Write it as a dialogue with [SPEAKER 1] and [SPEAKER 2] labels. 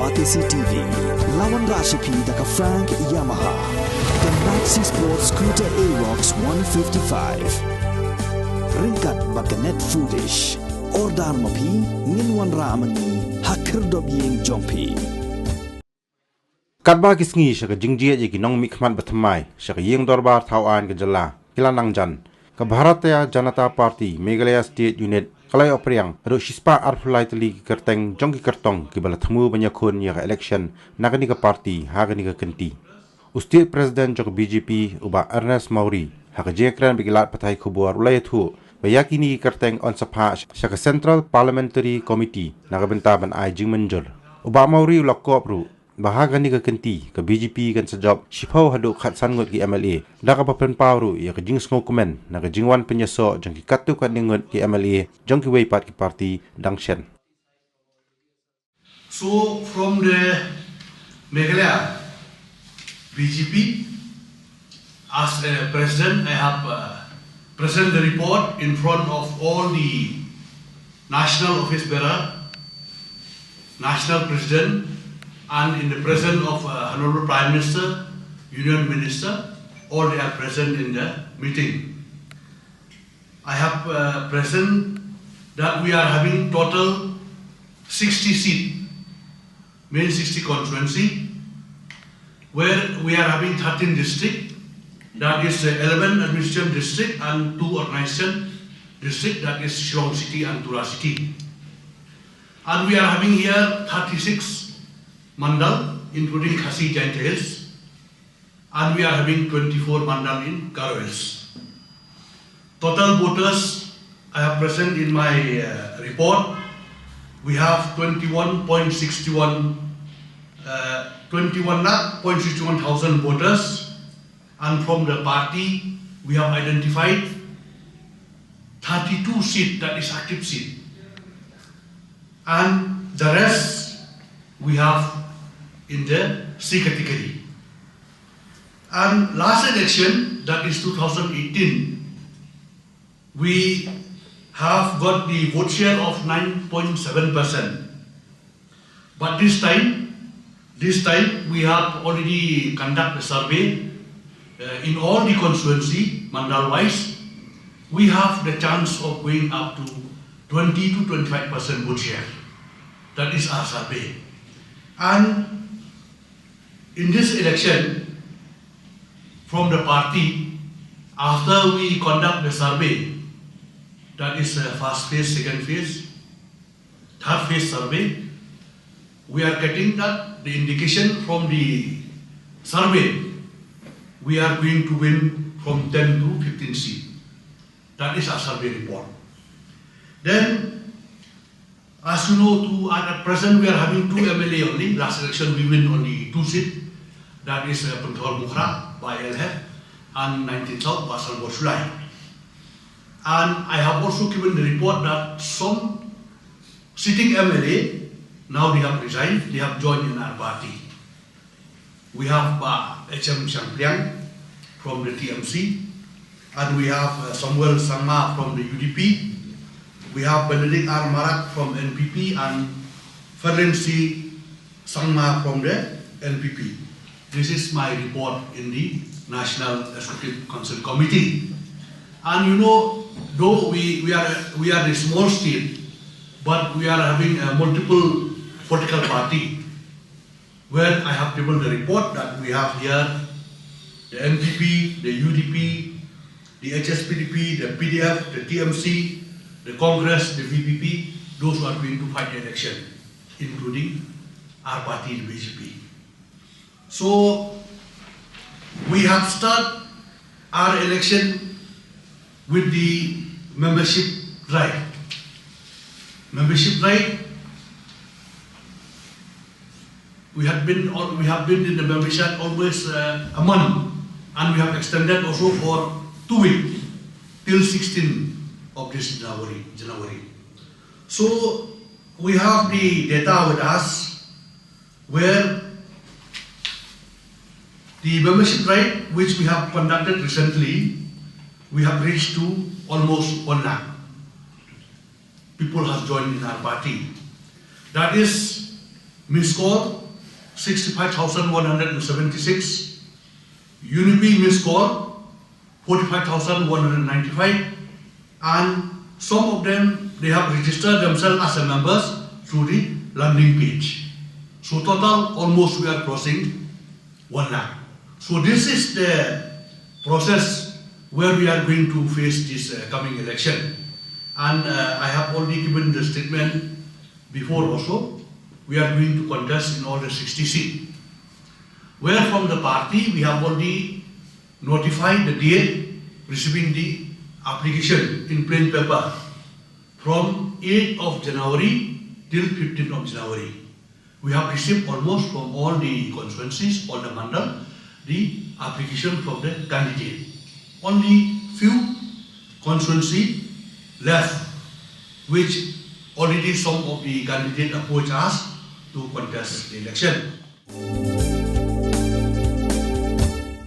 [SPEAKER 1] Batisi TV, Lawan Rashipi Daka Frank Yamaha, the Maxi Sports Scooter Arox 155. Ringkat Bakanet Foodish, Ordar Mapi, Ninwan Ramani, Hakir Dobying Jompi.
[SPEAKER 2] Kadba kisngi shaka jingjia ye kinong mikman batmai shaka yeng dorbar thawan ke jala kilanang jan ka Bharatiya Janata Party Meghalaya State Unit kalai opriang ro shispa arfulai tali kerteng jongki kertong ki balatmu banyakun ya election nagani ka party hagani ka kenti State President jok BJP uba Ernest Mauri haka jekran bigilat patai khubur ulayathu bayakini kerteng on Phah shaka Central Parliamentary Committee nagabenta ban ai Jingmynjur uba Mauri ulakopru bahagani ka kenti ka BJP kan sajab shipau hadu khatsan ngut ki MLA da ka papen pawru ya ka jing sngo komen na ka jingwan penyaso jang ki katu ka ngut ki MLA jang ki weipat ki party dang Shen.
[SPEAKER 3] So from the Meghalaya BJP as a president, I have present the report in front of all the national office bearer, national president, and in the presence of Honorable Prime Minister, Union Minister, all they are present in the meeting. I have present that we are having total 60 seats, main 60 constituency, where we are having 13 districts, that is 11 administration district and 2 organization district, that is Shillong City and Tura City. And we are having here 36 mandal, including Khasi Giant Hills, and we are having 24 mandal in Garo Hills. Total voters I have present in my report. We have 21.61 thousand voters, and from the party we have identified 32 seats, that is active seat, and the rest we have in the C category. And last election, that is 2018, we have got the vote share of 9.7%. But this time we have already conducted a survey in all the constituency, mandal wise. We have the chance of going up to 20 to 25% vote share. That is our survey. And in this election, from the party, after we conduct the survey, that is first phase, second phase, third phase survey, we are getting that the indication from the survey, we are going to win from 10 to 15 seats. That is our survey report. Then, as you know, at present we are having 2 MLA only. Last election we win only 2 seats. That is Penthol Mukhra by LHF and 19 South Basal Bosulai. And I have also given the report that some sitting MLA, now they have resigned, they have joined in our party. We have HM Champliang from the TMC, and we have Samuel Sangma from the UDP. We have Benedict R. Marak from NPP and Ferenci Sangma from the NPP. This is my report in the National Executive Council Committee. And you know, though we are a small state, but we are having a multiple political party, where I have given the report that we have here the NPP, the UDP, the HSPDP, the PDF, the TMC, the Congress, the VPP, those who are going to fight the election, including our party, the BJP. So, we have started our election with the membership drive. Membership drive, we have been in the membership almost a month, and we have extended also for 2 weeks till 16 of this January. So we have the data with us where the membership drive which we have conducted recently, we have reached to almost 1 lakh. People have joined in our party. That is missed call 65,176, UNIP missed call 45,195, and some of them, they have registered themselves as a members through the landing page. So total, almost we are crossing 1 lakh. So this is the process where we are going to face this coming election. And I have already given the statement before also. We are going to contest in all the 60 seats. Where from the party, we have already notified the date receiving the application in plain paper from 8th of January till 15th of January. We have received almost from all the constituencies, all the mandal, the application from the candidate. Only few constituencies left, which already some of the candidates approached us to contest the election.